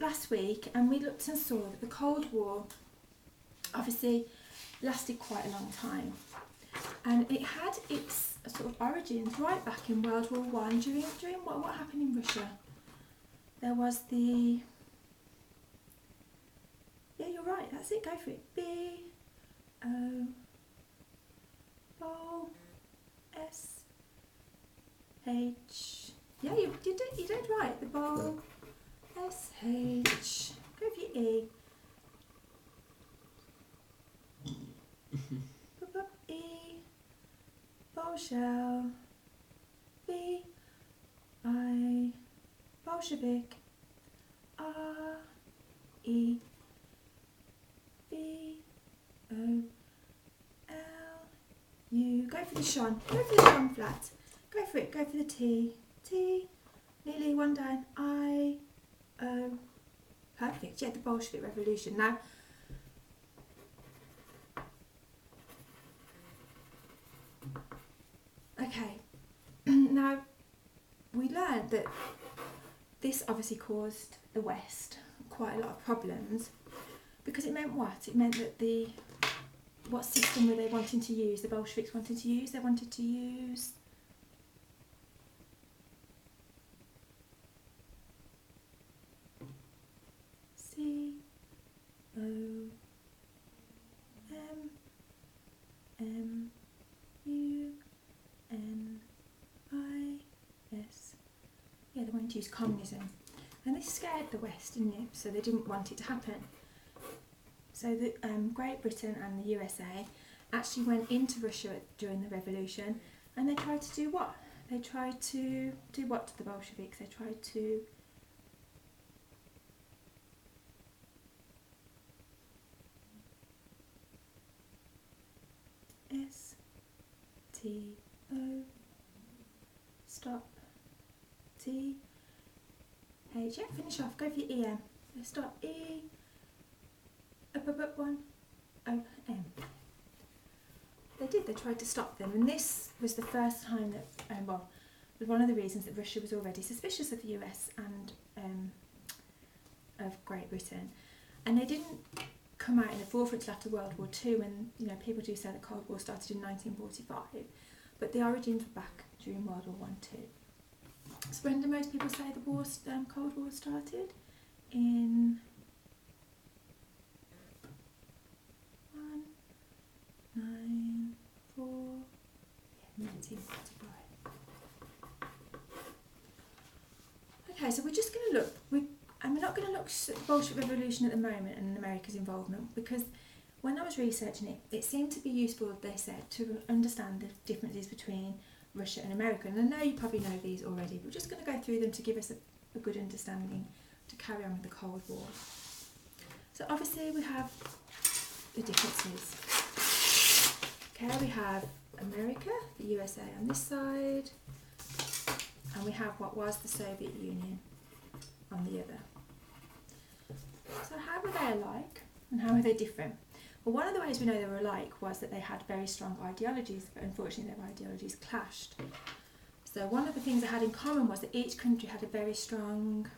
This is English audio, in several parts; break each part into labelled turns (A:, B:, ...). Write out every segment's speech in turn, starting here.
A: last week and we looked and saw that the Cold War obviously lasted quite a long time, and it had its sort of origins right back in World War One. During what happened in Russia, there was the, yeah, you're right, that's it, go for it, B-O-S-H, yeah, you did right, the B-O-S-H, go for your E. E, Bolshevik, R, E, V, O, L, U. Go for the Sean. Go for the Sean flat. Go for it. Go for the T. T. Nearly one down. I, O. Perfect. Yeah, the Bolshevik Revolution. Now, okay. Now, we learned that this obviously caused the West quite a lot of problems, because it meant what? It meant that what system were they wanting to use? The Bolsheviks wanted to use? They wanted to use C-O-M-M-U-N-I-S. Yeah, they wanted to use communism. And this scared the West, didn't it? So they didn't want it to happen. So the Great Britain and the USA actually went into Russia during the revolution, and they tried to do what? They tried to do what to the Bolsheviks? They tried to S-T-O, stop, T, H, yeah, finish off, go for your E-M, stop, E, up, one, O-M. They tried to stop them, and this was the first time that, well, was one of the reasons that Russia was already suspicious of the US and of Great Britain, and they didn't come out in the forefront after World War II, and people do say the Cold War started in 1945, but the origins were back during World War I too. So when do most people say the Cold War started? In 1945. Okay, so we're just going to look, and we're not going to look at the Bolshevik Revolution at the moment and America's involvement, because when I was researching it, it seemed to be useful, they said, to understand the differences between Russia and America. And I know you probably know these already, but we're just going to go through them to give us a good understanding to carry on with the Cold War. So obviously we have the differences. Okay, we have America, the USA on this side, and we have what was the Soviet Union on the other. So how were they alike and how were they different? Well, one of the ways we know they were alike was that they had very strong ideologies, but unfortunately their ideologies clashed. So one of the things they had in common was that each country had a very strong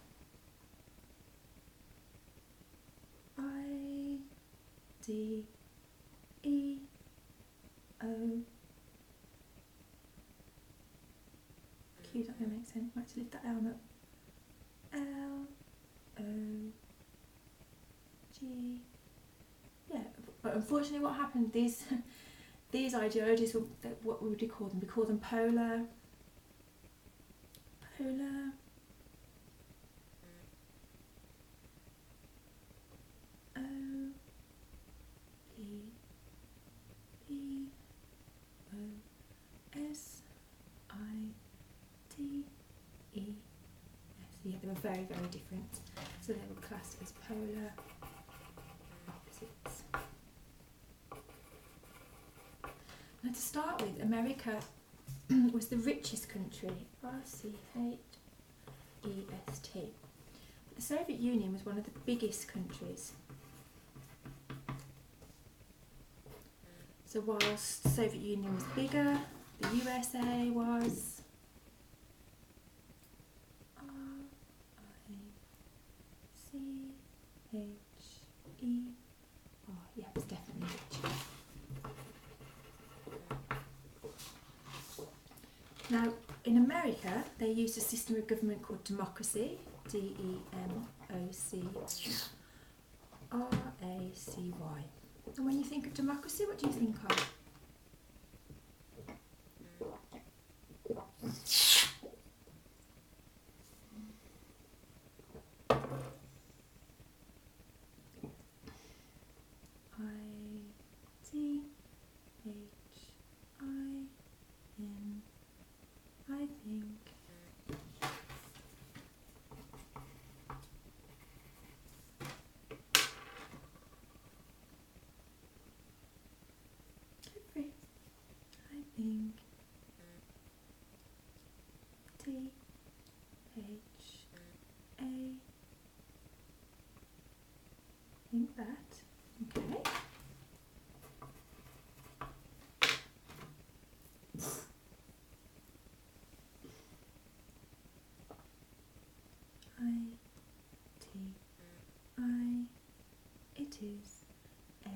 A: Q, not going to make sense, might have to lift that L up. L-O-G. Yeah, but unfortunately what happened, these ideologies were, what would we call them? We call them polar, yeah, they were very, very different. So they were classed as polar opposites. Now to start with, America was the richest country, R-C-H-E-S-T. But the Soviet Union was one of the biggest countries. So whilst the Soviet Union was bigger, the USA was R-I-C Now, in America, they used a system of government called democracy, D-E-M-O-C-R-A-C-Y. And when you think of democracy, what do you think of? I-T-H-I-N, I think. I think T-H-A, think that, okay. I-T-I, it is a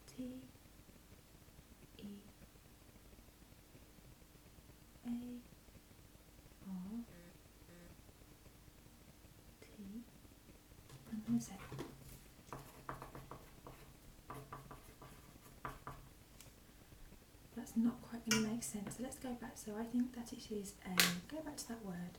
A: T-E-A-R-T, and what is it? That's not quite going to make sense, so let's go back. So I think that it is a, go back to that word.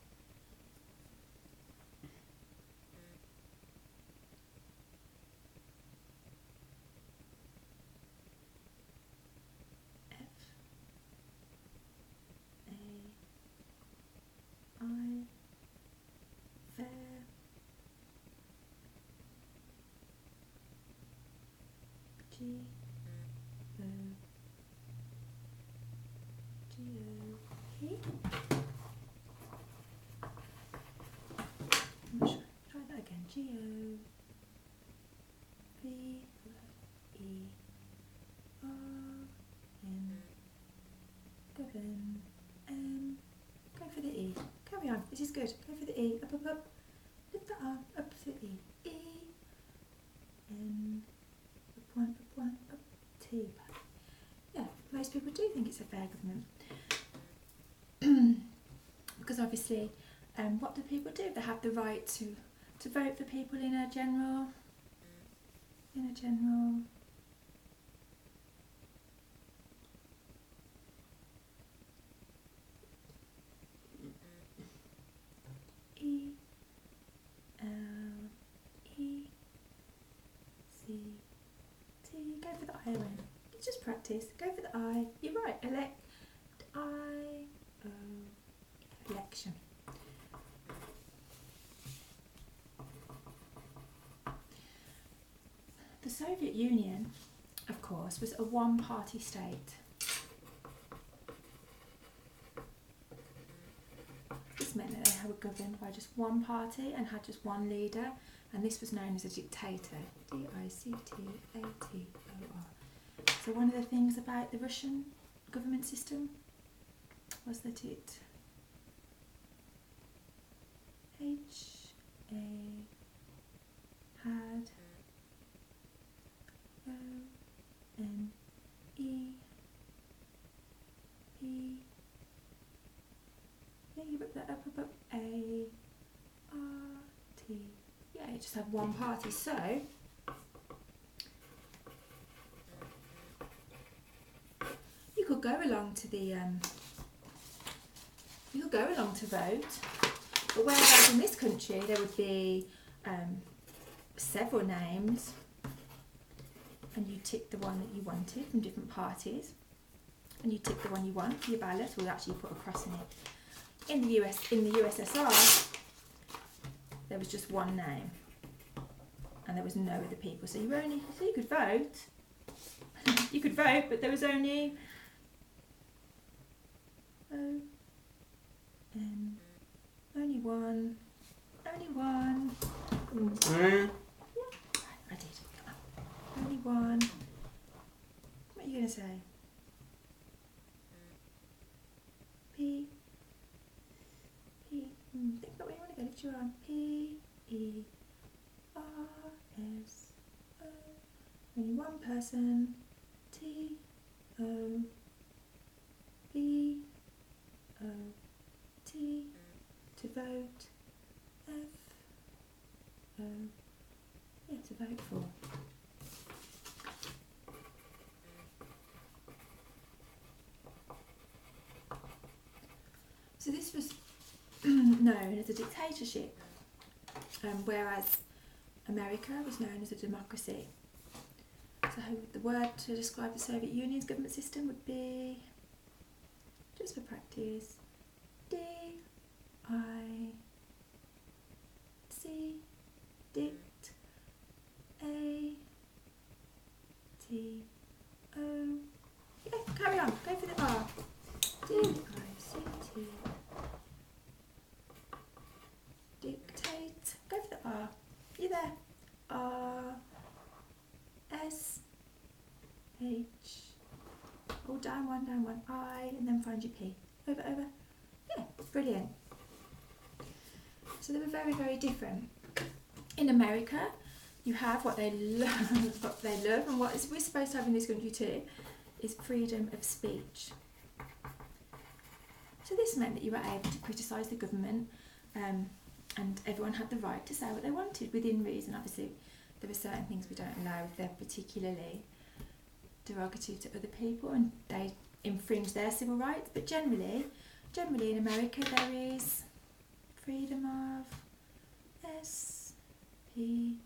A: F-A-I, fair, G-O, G-O-P. I'm not sure. Try that again. G-O-V-E-R-N, govern, go for the E. Carry on. This is good. Go for the E. Up, up, up. Lift that arm. Up to the E. E. N. Up one, up T. Yeah, most people do think it's a fair government. Because obviously, what do people do? They have the right to vote for people in a general E L E C T. Go for the I one. It's just practice. Go for the I. You're right. Elect. I O. Election. The Soviet Union, of course, was a one-party state. This meant that they were governed by just one party and had just one leader, and this was known as a dictator. D-I-C-T-A-T-O-R. So one of the things about the Russian government system was that it had O-N-E-P. Yeah, you put that up, A-R-T. Yeah, you just have one party. So you could go along to the vote, but whereas in this country there would be several names, and you tick the one that you wanted from different parties, and you tick the one you want for your ballot, or actually put a cross in it. In the USSR, there was just one name, and there was no other people. So you could vote. You could vote, but there was only only one. Yeah, I did. Only one. What are you going to say? P. Think about where you want to go. Lift your arm. P-E-R-S. only one person, T, O, B, O, T, to vote, F, O, yeah, to vote for. So this was known as a dictatorship, whereas America was known as a democracy. So the word to describe the Soviet Union's government system would be, just for practice, D-I-C, dict, A-T-O. Yeah, carry on, go for the R. D-I-C-T. Dictate, go for the R. You there? R, S, H. Oh, down one, I, and then find your P. Over. Yeah, brilliant. So they were very, very different. In America, you have what they love, and what we're supposed to have in this country too, is freedom of speech. So this meant that you were able to criticise the government, and everyone had the right to say what they wanted within reason. Obviously, there were certain things we don't allow if they're particularly derogative to other people and they infringe their civil rights. But generally in America there is freedom of S, P,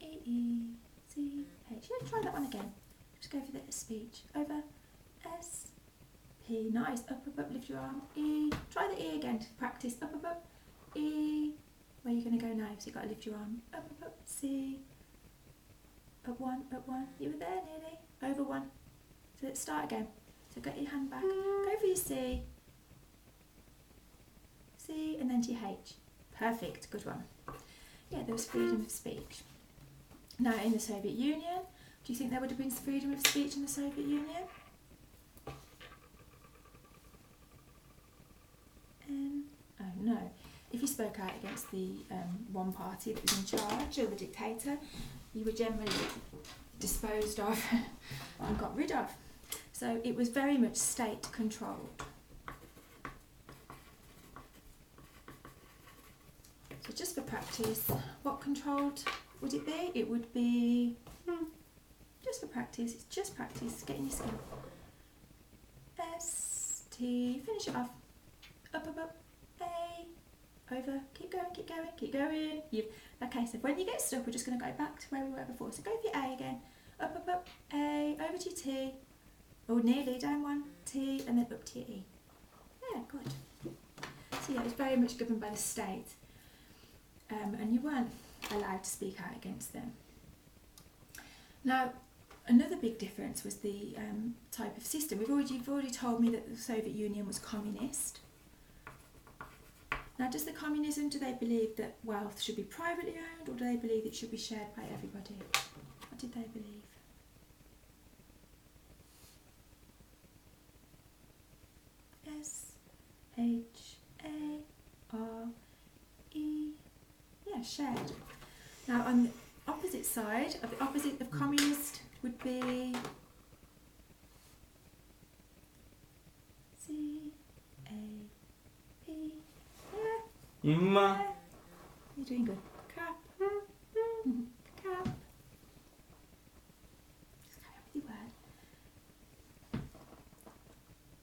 A: E, E, C, H. Yeah, try that one again. Just go for the speech. Over. S, P. Nice. Up, lift your arm. E. Try the E again to practice. Up. E. Where are you going to go now? So you've got to lift your arm. Up. C. Up one. You were there nearly. Over one. So let's start again. So get your hand back. Go for your C. C and then to your H. Perfect. Good one. Yeah, there was freedom of speech. Now in the Soviet Union, do you think there would have been freedom of speech in the Soviet Union? Oh no. If you spoke out against the one party that was in charge, or the dictator, you were generally disposed of and got rid of. So it was very much state controlled. So just for practice, what controlled would it be? It would be, just for practice, it's just practice, getting your skill. S, T, finish it off. Up, A, over, keep going. Okay, so when you get stuck, we're just going to go back to where we were before. So go for your A again. Up, A, over to your T. Oh, nearly, down one, T, and then up to your E. Yeah, good. So yeah, it was very much governed by the state. And you weren't allowed to speak out against them. Now, another big difference was the type of system. You've already told me that the Soviet Union was communist. Now, do they believe that wealth should be privately owned, or do they believe it should be shared by everybody? What did they believe? S, H, A, R, E. Yeah, shared. Now, on the opposite side, the opposite of communist would be C, A, P. Yeah. You're doing good. Cap. Cap. Just carry on with your word.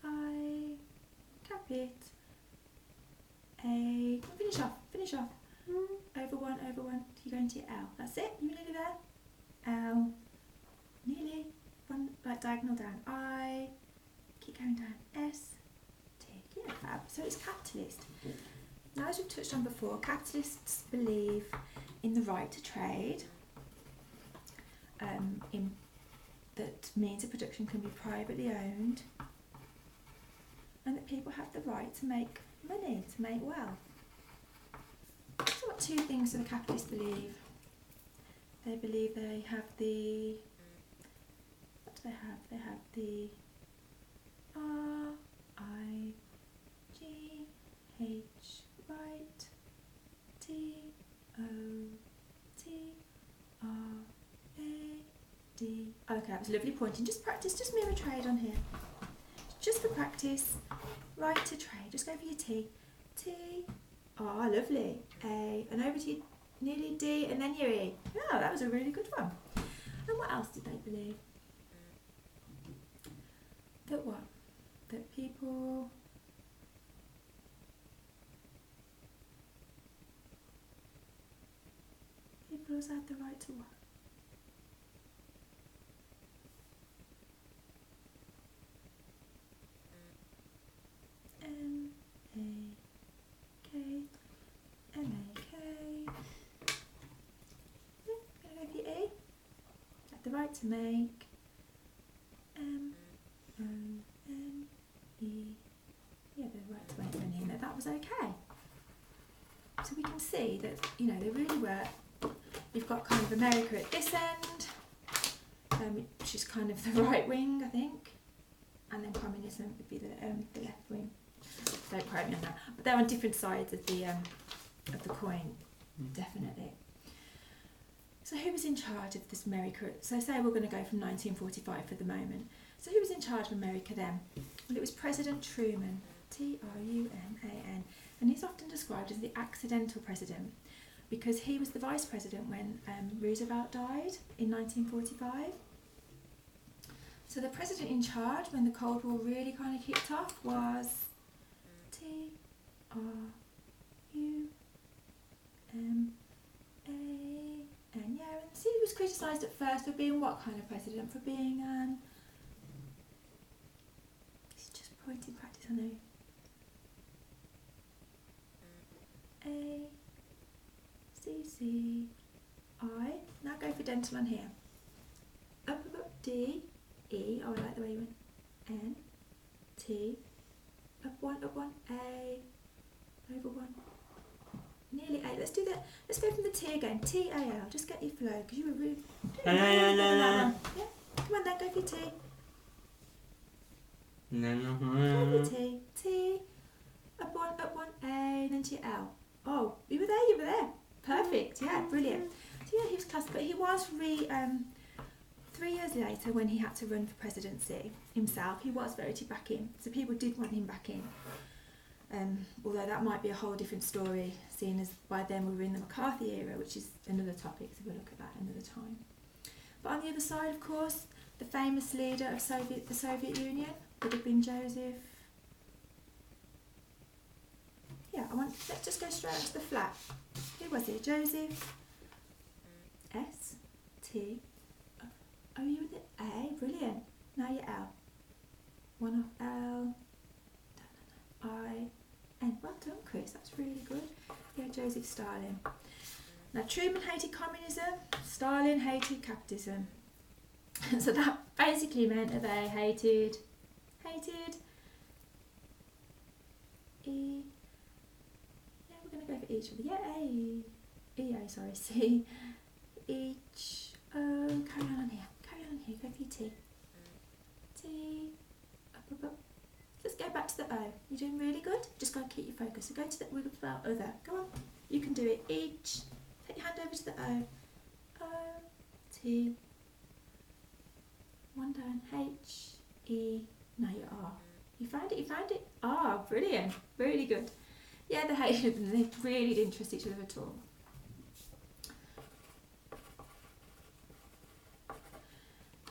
A: I cap it. A. Finish off. Over one. You're going to your L. That's it. You're nearly there. L. Nearly. One like diagonal down. I. Keep going down. S. T. Yeah, fab. So it's capitalist. Now, as we've touched on before, capitalists believe in the right to trade, in that means of production can be privately owned, and that people have the right to make money, to make wealth. So what two things do the capitalists believe? They believe they have the, what do they have? They have the R-I-G-H, right, T-O-T-R-A-D, Okay, that was lovely pointing. Just practice, just mirror trade on here. Just for practice. Right to trade. Just go for your T. T. Oh, lovely. A. And over to your nearly D, and then your E. Yeah, that was a really good one. And what else did they believe? That what? That people also have the right to what? M-A-K M-A-K. Yeah, gonna go for your E. Have the right to make M-O-N-E. Yeah, the right to make money, and that was okay. So we can see that, you know, they really were. You've got kind of America at this end, which is kind of the right wing, I think, and then communism would be the left wing. Don't quote me on that, but they're on different sides of the coin, definitely. So who was in charge of this America? So say we're going to go from 1945 for the moment. So who was in charge of America then? Well, it was President Truman, Truman, and he's often described as the accidental president, because he was the vice president when Roosevelt died in 1945. So the president in charge when the Cold War really kind of kicked off was Truman. Yeah, and see, he was criticised at first for being what kind of president? For being he's just pointing practice, I know. A-C-C-I. Now go for dental on here. Up, D, E. Oh, I like the way you went. N, T. Up one, A. Over one. Nearly A. Let's do that. Let's go from the T again. T-A-L. Just get your flow, because you were rude. Yeah. Come on then, go for your T. Go for your T. T. Up one, A. Then to your L. Oh, you were there. Perfect, yeah, brilliant. So yeah, he was classic, but he was 3 years later when he had to run for presidency himself, he was voted back in. So people did want him back in. Although that might be a whole different story, seeing as by then we were in the McCarthy era, which is another topic, so we'll look at that another time. But on the other side, of course, the famous leader of the Soviet Union would have been Joseph. Yeah, let's just go straight onto the flat. Who was it? Joseph S T. Oh, you with the A, brilliant. Now your L. One off L. I N. Well done, Chris. That's really good. Yeah, Joseph Stalin. Now Truman hated communism. Stalin hated capitalism. So that basically meant that they hated E. We're going to go for each of the, sorry, C, each, O, carry on here, go for your T, up, just go back to the O, you're doing really good, just got to keep your focus, so go to the, we'll spell other, go on, you can do it, each, take your hand over to the O, T, one down, H, E, now your R, you found it, R, brilliant, really good. Yeah, they hated them. They really didn't trust each other at all.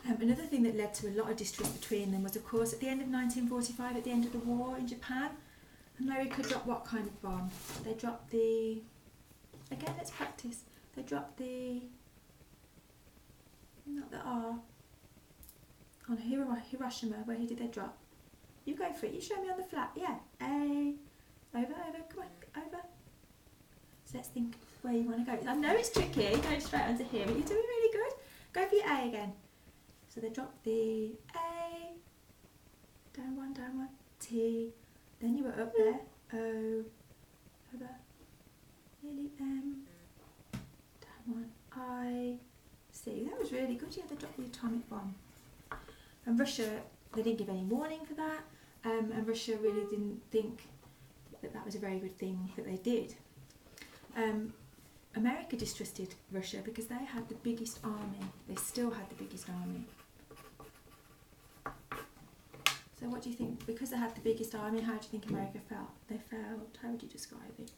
A: Another thing that led to a lot of distrust between them was, of course, at the end of 1945, at the end of the war in Japan, America dropped what kind of bomb? They dropped the... Again, let's practice. They dropped the... Not the R. On Hiroshima, where did they drop? You go for it. You show me on the flat. Yeah. A... Over, come on, over. So let's think where you want to go. I know it's tricky, going straight onto here, but you're doing really good. Go for your A again. So they drop the A, down one, T, then you were up there, O, over, nearly M, down one, I, C. That was really good, yeah, they dropped the atomic bomb. And Russia, they didn't give any warning for that, and Russia really didn't think that was a very good thing that they did. America distrusted Russia because they had the biggest army. They still had the biggest army. So what do you think? Because they had the biggest army, how do you think America felt? They failed. How would you describe it?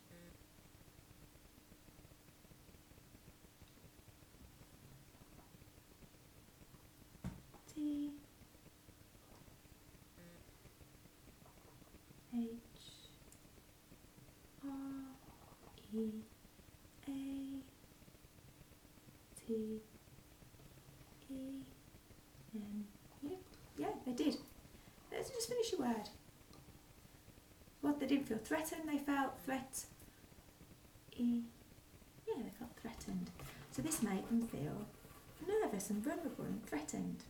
A: T H R E A T E N U. Yeah, they did. Let's just finish your word. What, they didn't feel threatened, they felt yeah, they felt threatened. So this made them feel nervous and vulnerable and threatened.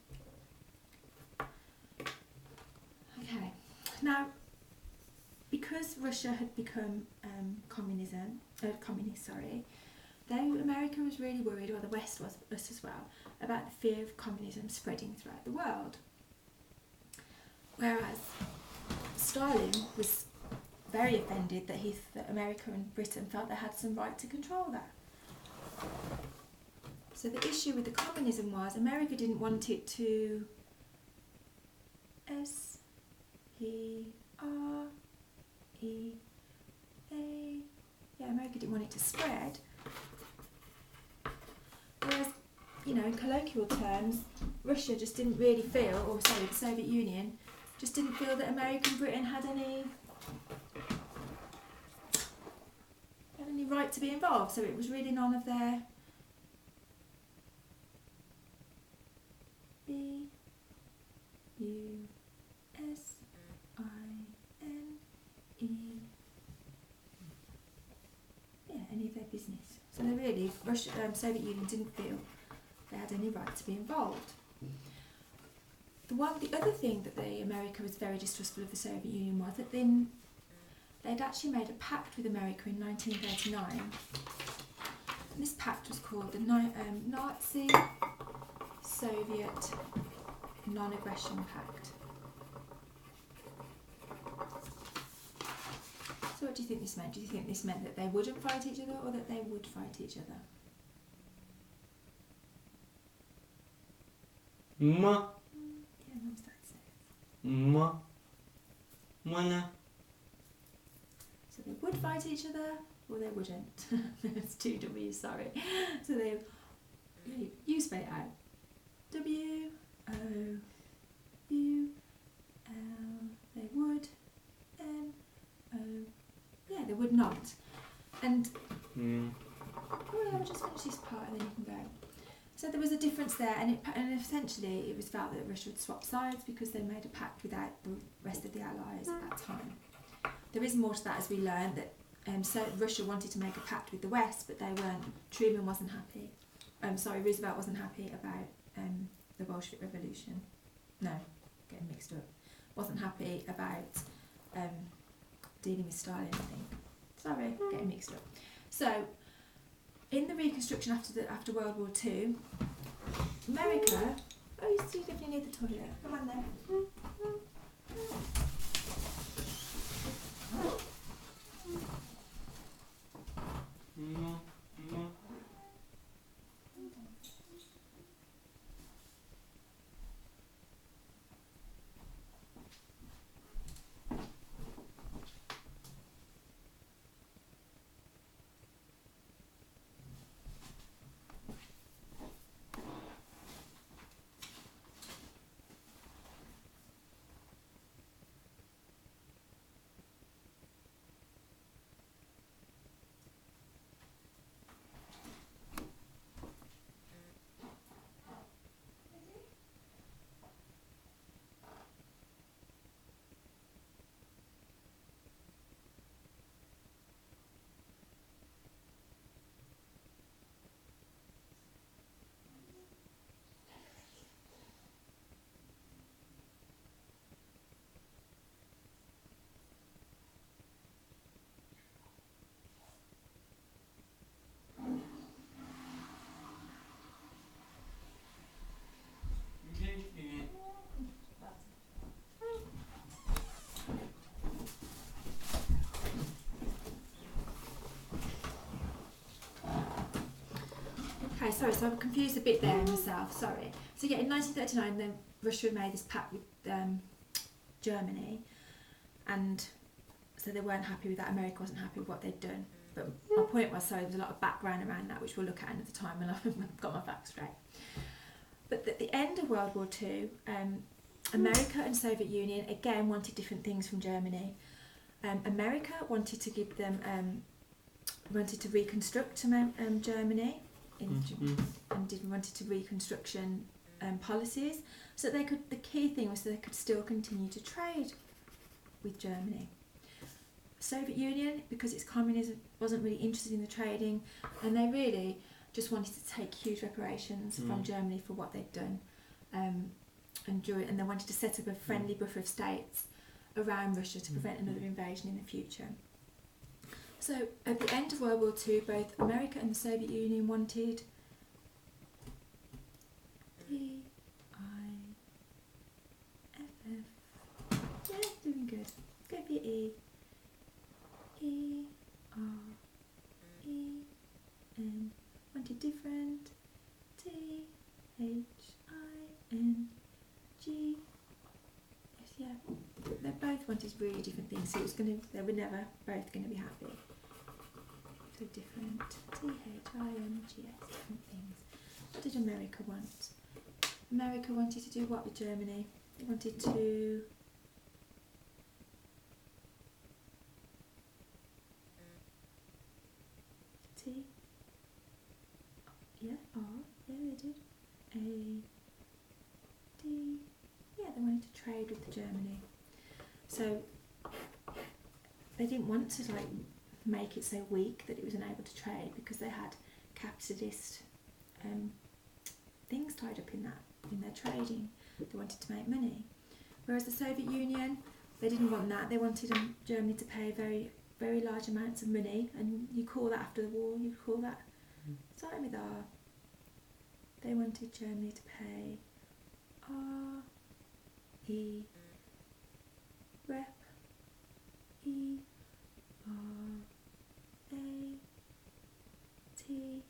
A: Okay, now because Russia had become communist, though America was really worried, or the West was, us as well, about the fear of communism spreading throughout the world. Whereas Stalin was very offended that that America and Britain felt they had some right to control that. So the issue with the communism was America didn't want it to America didn't want it to spread. Whereas, you know, in colloquial terms, Russia just didn't really feel, or sorry, the Soviet Union just didn't feel that America and Britain had any right to be involved. So it was really none of their any of their business. So they really, Soviet Union didn't feel they had any right to be involved. The other thing that America was very distrustful of the Soviet Union was that they'd actually made a pact with America in 1939. And this pact was called the Nazi-Soviet Non-Aggression Pact. So what do you think this meant? Do you think this meant that they wouldn't fight each other, or that they would fight each other?
B: Ma.
A: Yeah, Mum's dad says.
B: Ma. Mana.
A: So they would fight each other, or they wouldn't. There's two W's, sorry. So you spell it out. W-O-U-L. They would. N-O. Yeah, they would not. And I'll just finish this part and then you can go. So there was a difference there, and essentially it was felt that Russia would swap sides because they made a pact without the rest of the Allies at that time. There is more to that, as we learned, that so Russia wanted to make a pact with the West, but they weren't. Truman wasn't happy. Roosevelt wasn't happy about the Bolshevik Revolution. No, getting mixed up. Wasn't happy about dealing with Stalin, I think. Sorry, getting mixed up. So, in the reconstruction after World War II, America. Oh, you definitely need the toilet. Come on then. Okay, sorry, so I'm confused a bit there myself, sorry. So yeah, in 1939 then Russia made this pact with Germany, and so they weren't happy with that. America wasn't happy with what they'd done. But my point was, sorry, there was a lot of background around that, which we'll look at another time, and I've got my facts straight. But at the end of World War II, America and Soviet Union again wanted different things from Germany. America wanted to give them, wanted to reconstruct Germany, and wanted to reconstruction policies, so that they could. The key thing was that they could still continue to trade with Germany. Soviet Union, because its communism, wasn't really interested in the trading, and they really just wanted to take huge reparations from Germany for what they'd done, and they wanted to set up a friendly buffer of states around Russia to prevent another invasion in the future. So at the end of World War II, both America and the Soviet Union wanted yeah, doing good. Go for your E. E-R-E-N. Wanted different. T-H-I-N-G. Yes, yeah. They both wanted really different things, so they were never both going to be happy. So different. T-H-I-N-G-S. Different things. What did America want? America wanted to do what with Germany? They wanted to T, yeah, R, yeah they did, A, D, yeah they wanted to trade with Germany. So they didn't want to like make it so weak that it was unable to trade, because they had capitalist things tied up in their trading. They wanted to make money. Whereas the Soviet Union, they didn't want that. They wanted Germany to pay very, very large amounts of money, and you call that after the war, you call that, starting with R. They wanted Germany to pay R, E, rep, E, R, A, T,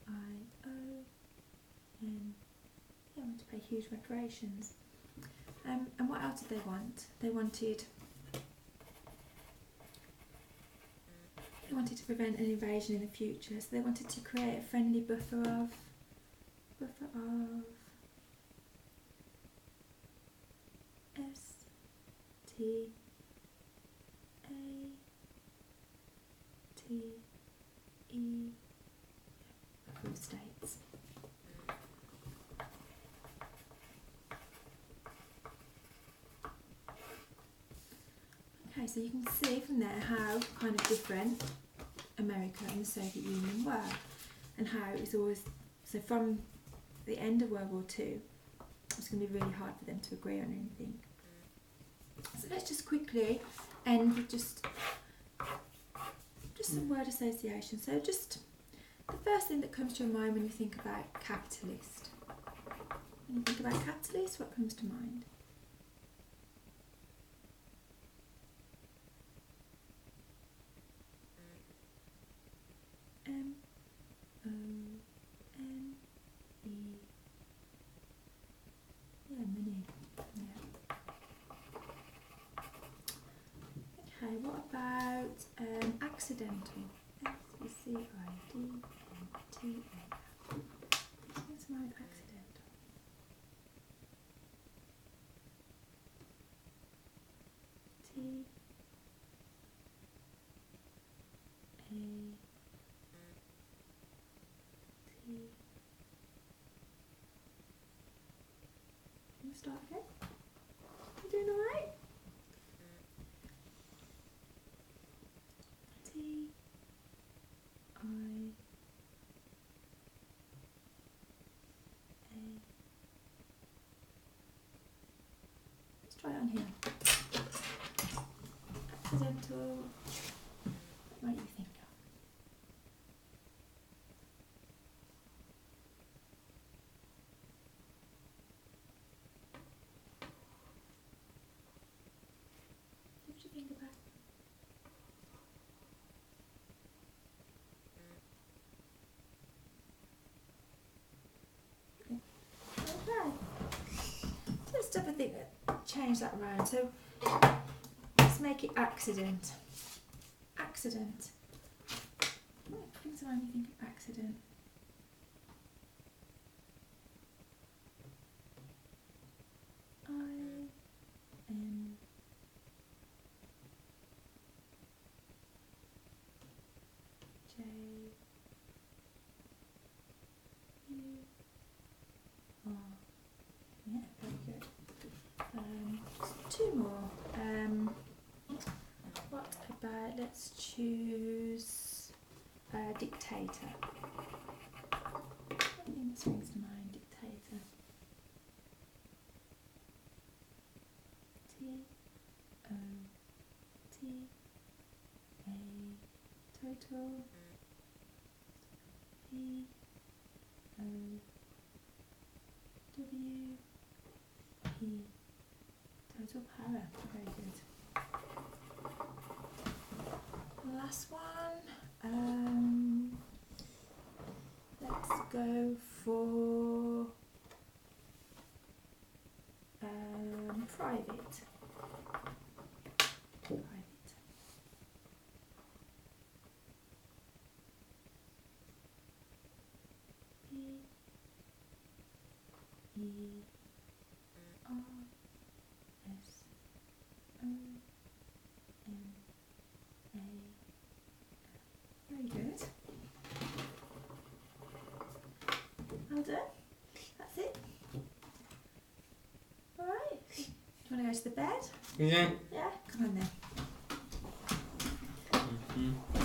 A: I, O, N. They wanted to pay huge reparations. And what else did they want? They wanted to prevent an invasion in the future, so they wanted to create a friendly buffer of S, T, A, T, E, buffer of states. Okay, so you can see from there how kind of different America and the Soviet Union were, and how it was always, so from the end of World War II, it's going to be really hard for them to agree on anything. So let's just quickly end with just some word association. So just the first thing that comes to your mind when you think about capitalist. When you think about capitalist, what comes to mind? M-O-N-E. Yeah, money. Yeah. Okay, what about accidental? S-E-C-I-D-N-T-A-L. What's my accidental? T A T. Can we start again? You doing alright? T I A. Let's try it on here. Accidental. What might you think of? What do you think about it? Okay. So let's have a think, change that around. So Let's make it accident. Accident. What brings to mind when you think of accident? I-N. J. U. R. Yeah, very good. Two more. What about, let's choose dictator. What name springs to mind? Dictator. T-O-T-A. Total. P-O-W-E. Total power. Very good. Last one. Let's go for private. Private. P-E-R-S-O-N-A. Very good. Well done. That's it. Alright. Do you want to go to the bed?
B: Yeah.
A: Yeah? Come on then.
B: Mm-hmm.